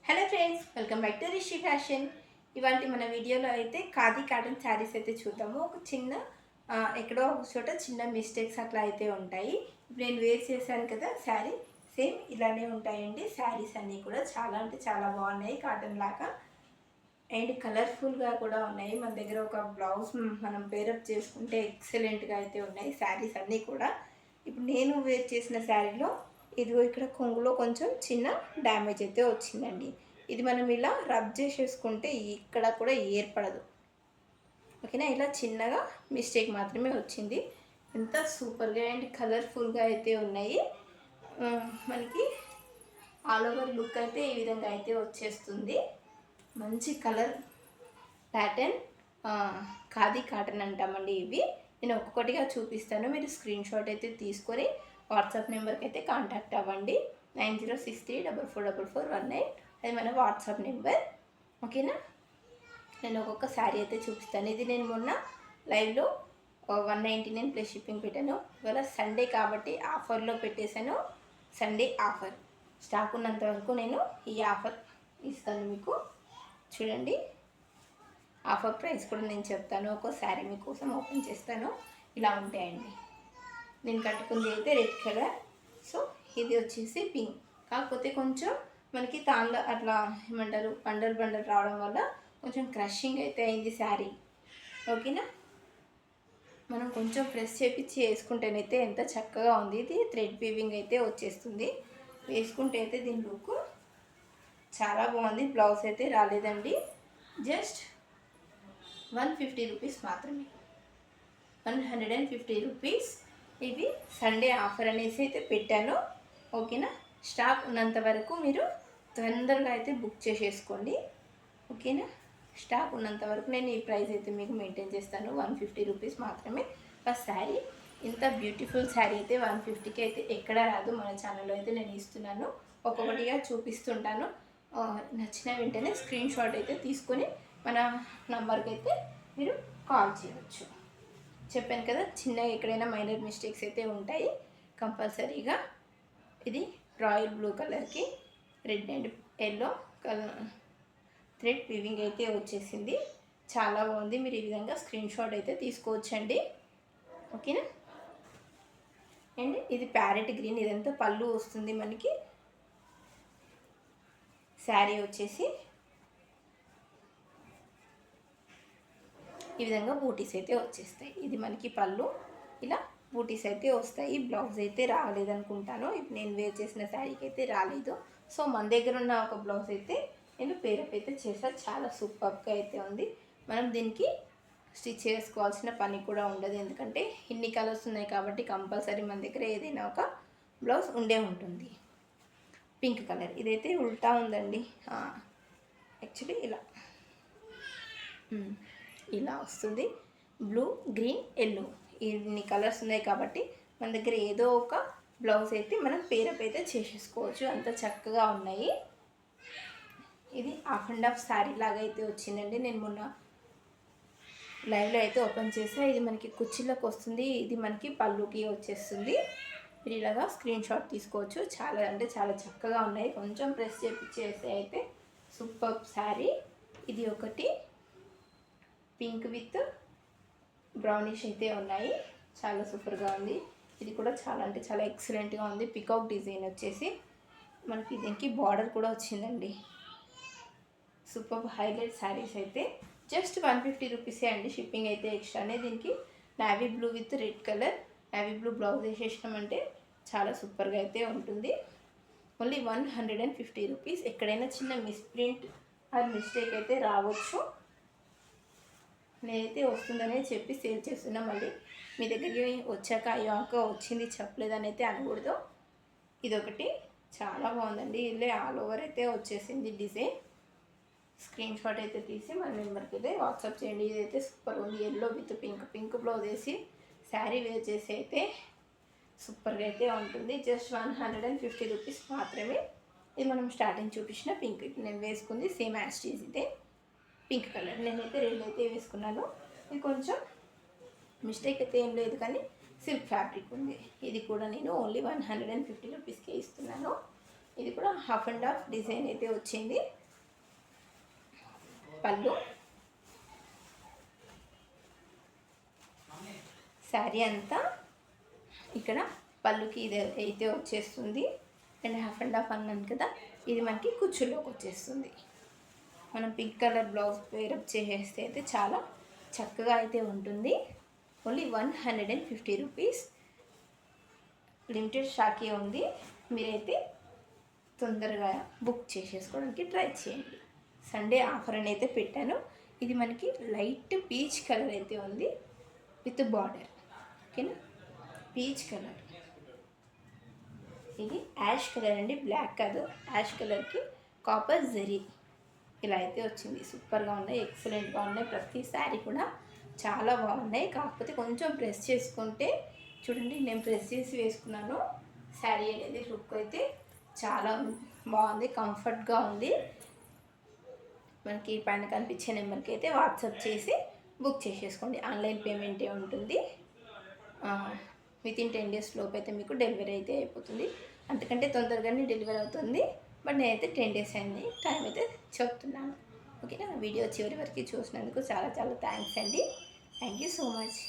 Hello friends, welcome back to Rishi fashion. ఇవాళ మన వీడియోలో అయితే ఖాదీ కాటన్ శారీస్ అయితే చూద్దాము. ఒక చిన్న ఎక్కడో ఒక చోట చిన్న మిస్టేక్స్ అట్లా అయితే ఉంటాయి. ఇప్పుడు నేను వేర్ చేశాను కదా శారీ, సేమ్ ఇలానే ఉంటాయండి. శారీస్ అన్నీ కూడా చాలా అంటే చాలా బాగున్నాయి, కాటన్ లాగా అండ్ కలర్ఫుల్గా కూడా ఉన్నాయి. మన దగ్గర ఒక బ్లౌజ్ మనం పేరప్ చేసుకుంటే ఎక్సలెంట్గా అయితే ఉన్నాయి శారీస్ అన్నీ కూడా. ఇప్పుడు నేను వేర్ చేసిన శారీలో ఇదిగో ఇక్కడ కొంగులో కొంచెం చిన్న డ్యామేజ్ అయితే వచ్చిందండి. ఇది మనం ఇలా రబ్ చేసేసుకుంటే ఇక్కడ కూడా ఏర్పడదు, ఓకేనా. ఇలా చిన్నగా మిస్టేక్ మాత్రమే వచ్చింది. ఎంత సూపర్గా అండ్ కలర్ఫుల్గా అయితే ఉన్నాయి. మనకి ఆల్ ఓవర్ లుక్ అయితే ఈ విధంగా అయితే వచ్చేస్తుంది. మంచి కలర్ ప్యాటర్న్ ఖాదీ కాటన్ అంటామండి ఇవి. నేను ఒక్కొక్కటిగా చూపిస్తాను, మీరు స్క్రీన్ షాట్ అయితే తీసుకొని వాట్సాప్ నెంబర్కి అయితే కాంటాక్ట్ అవ్వండి. 9063444419 అది మన వాట్సాప్ నెంబర్, ఓకేనా. నేను ఒక్కొక్క శారీ అయితే చూపిస్తాను. ఇది నేను మొన్న లైవ్లో 199 ప్లస్ షిప్పింగ్ పెట్టాను. ఇవాళ సండే కాబట్టి ఆఫర్లో పెట్టేశాను. సండే ఆఫర్ స్టాక్ ఉన్నంత వరకు నేను ఈ ఆఫర్ ఇస్తాను మీకు. చూడండి, ఆఫర్ ప్రైస్ కూడా నేను చెప్తాను. ఒక శారీ మీకోసం ఓపెన్ చేస్తాను. ఇలా ఉంటాయండి. నేను కట్టుకుంది అయితే రెడ్ కలర్, సో ఇది వచ్చేసి పింక్. కాకపోతే కొంచెం మనకి తాళ్ళ అట్లా ఏమంటారు బండల్ రావడం వల్ల కొంచెం క్రషింగ్ అయితే అయింది శారీ, ఓకేనా. మనం కొంచెం ప్రెస్ చేపించి వేసుకుంటేనైతే ఎంత చక్కగా ఉంది. ఇది థ్రెడ్ వీవింగ్ అయితే వచ్చేస్తుంది. వేసుకుంటే అయితే దీని లుక్ చాలా బాగుంది. బ్లౌజ్ అయితే రాలేదండి. జస్ట్ 150 రూపీస్ మాత్రమే, 150 రూపీస్. ఇవి సండే ఆఫర్ అనేసి అయితే పెట్టాను, ఓకేనా. స్టాక్ ఉన్నంత వరకు మీరు తొందరగా అయితే బుక్ చేసేసుకోండి, ఓకేనా. స్టాక్ ఉన్నంత వరకు నేను ఈ ప్రైస్ అయితే మీకు మెయింటైన్ చేస్తాను. 150 రూపీస్ మాత్రమే ఫస్ట్ శారీ. ఇంత బ్యూటిఫుల్ శారీ అయితే 150కి అయితే ఎక్కడ రాదు. మన ఛానల్లో అయితే నేను ఇస్తున్నాను, ఒక్కొక్కటిగా చూపిస్తుంటాను. నచ్చిన వెంటనే స్క్రీన్ షాట్ అయితే తీసుకొని మన నంబర్కి అయితే మీరు కాల్ చేయవచ్చు. చెప్పాను కదా, చిన్నగా ఎక్కడైనా మైనర్ మిస్టేక్స్ అయితే ఉంటాయి కంపల్సరీగా. ఇది రాయల్ బ్లూ కలర్కి red and yellow colour thread weaving అయితే వచ్చేసింది. చాలా బాగుంది. మీరు ఈ విధంగా స్క్రీన్ షాట్ అయితే తీసుకోవచ్చండి, ఓకేనా. అండ్ ఇది ప్యారెట్ గ్రీన్, ఇదంతా పళ్ళు వస్తుంది మనకి. శారీ వచ్చేసి ఈ విధంగా బూటీస్ అయితే వచ్చేస్తాయి. ఇది మనకి పళ్ళు, ఇలా బూటీస్ అయితే వస్తాయి. బ్లౌజ్ అయితే రాలేదనుకుంటాను. ఇప్పుడు నేను వేర్ చేసిన శారీకి అయితే రాలేదు. సో మన దగ్గర ఉన్న ఒక బ్లౌజ్ అయితే నేను పేరప్ అయితే చేశాను. చాలా సూపర్గా అయితే ఉంది. మనం దీనికి స్టిచ్ చేసుకోవాల్సిన పని కూడా ఉండదు, ఎందుకంటే ఇన్ని కలర్స్ ఉన్నాయి కాబట్టి కంపల్సరీ మన దగ్గర ఏదైనా ఒక బ్లౌజ్ ఉండే ఉంటుంది. పింక్ కలర్, ఇదైతే ఉల్టా ఉందండి. యాక్చువల్లీ ఇలా వస్తుంది. బ్లూ, గ్రీన్, ఎల్లో ఇన్ని కలర్స్ ఉన్నాయి కాబట్టి మన దగ్గర ఏదో ఒక బ్లౌజ్ అయితే మనం పేరప్ అయితే చేసేసుకోవచ్చు. అంత చక్కగా ఉన్నాయి. ఇది హాఫ్ అండ్ హాఫ్ శారీ లాగా అయితే వచ్చిందండి. నేను మొన్న లైవ్లో అయితే ఓపెన్ చేసా. ఇది మనకి కుర్చీలకు వస్తుంది, ఇది మనకి పళ్ళుకి వచ్చేస్తుంది. మీరు ఇలాగా స్క్రీన్ షాట్ తీసుకోవచ్చు. చాలా అంటే చాలా చక్కగా ఉన్నాయి. కొంచెం ప్రెస్ చేపించేస్తే అయితే సూపర్ శారీ. ఇది ఒకటి పింక్ విత్ బ్రౌనిష్ అయితే ఉన్నాయి. చాలా సూపర్గా ఉంది. ఇది కూడా చాలా అంటే చాలా ఎక్సలెంట్గా ఉంది. పికాక్ డిజైన్ వచ్చేసి మనకి దీనికి బార్డర్ కూడా వచ్చిందండి. సూపర్ హైలైట్ శారీస్ అయితే జస్ట్ 150 రూపీసే అండి. షిప్పింగ్ అయితే ఎక్స్ట్రానే. దీనికి navy blue with red colour, navy blue blouse వేసేసినామంటే చాలా సూపర్గా అయితే ఉంటుంది. Only 150 rupees. ఎక్కడైనా చిన్న మిస్ప్రింట్ ఆర్ మిస్టేక్ అయితే రావచ్చు. నేనైతే వస్తుందనే చెప్పి సేల్ చేస్తున్నా. మళ్ళీ మీ దగ్గరికి వచ్చాక అయ్యో వచ్చింది చెప్పలేదని అయితే అనకూడదు. ఇదొకటి చాలా బాగుందండి. ఇల్లే ఆల్ ఓవర్ అయితే వచ్చేసింది డిజైన్. స్క్రీన్ షాట్ అయితే తీసి మన నెంబర్కి అయితే వాట్సాప్ చేయండి. ఇదైతే సూపర్ ఉంది. ఎల్లో విత్ పింక్ బ్లౌజ్ వేసి శారీ వేర్ చేసి అయితే సూపర్గా అయితే ఉంటుంది. జస్ట్ 150 రూపీస్ మాత్రమే. ఇది మనం స్టార్టింగ్ చూపించిన పింక్, నేను వేసుకుంది సేమ్ యాస్టీజ్ ఇదే పింక్ కలర్. నేనైతే రెడ్ అయితే వేసుకున్నాను. ఇది కొంచెం మిస్టేక్ అయితే ఏం లేదు, కానీ సిల్క్ ఫ్యాబ్రిక్ ఉంది. ఇది కూడా నేను ఓన్లీ 150 రూపీస్కే ఇస్తున్నాను. ఇది కూడా హాఫ్ అండ్ హాఫ్ డిజైన్ అయితే వచ్చింది. పళ్ళు. శారీ అంతా ఇక్కడ పళ్ళుకి ఇది అయితే వచ్చేస్తుంది. అండ్ హాఫ్ అండ్ హాఫ్ అన్నాను కదా, ఇది మనకి కుచ్చుల్లోకి వచ్చేస్తుంది. మనం పింక్ కలర్ బ్లౌజ్ పేరప్ చేసేస్తే అయితే చాలా చక్కగా అయితే ఉంటుంది. Only 150 rupees. లిమిటెడ్ స్టాకే ఉంది. మీరైతే తొందరగా బుక్ చేసేసుకోవడానికి ట్రై చేయండి. సండే ఆఫర్ అని అయితే పెట్టాను. ఇది మనకి లైట్ పీచ్ కలర్ అయితే ఉంది విత్ బార్డర్. ఓకేనా, పీచ్ కలర్. ఇది యాష్ కలర్ అండి, బ్లాక్ కాదు. యాష్ కలర్కి కాపర్ జరీ ఇలా అయితే వచ్చింది. సూపర్గా ఉన్నాయి, ఎక్సలెంట్గా ఉన్నాయి. ప్రతి శారీ కూడా చాలా బాగున్నాయి. కాకపోతే కొంచెం ప్రెస్ చేసుకుంటే చూడండి, నేను ప్రెస్ చేసి వేసుకున్నాను. శారీ అనేది లుక్ అయితే చాలా బాగుంది, కంఫర్ట్గా ఉంది. మనకి పైన కనిపించే నెంబర్కి అయితే వాట్సాప్ చేసి బుక్ చేసేసుకోండి. ఆన్లైన్ పేమెంటే ఉంటుంది. వితిన్ 10 days లోపు అయితే మీకు డెలివరీ అయితే అయిపోతుంది. అంతకంటే తొందరగానే డెలివరీ అవుతుంది. బట్ నేనైతే 10 days అయింది టైం అయితే చెప్తున్నాను. ఓకేనా, వీడియో చివరి వరకు చూసినందుకు చాలా చాలా థ్యాంక్స్ అండి. Thank you so much.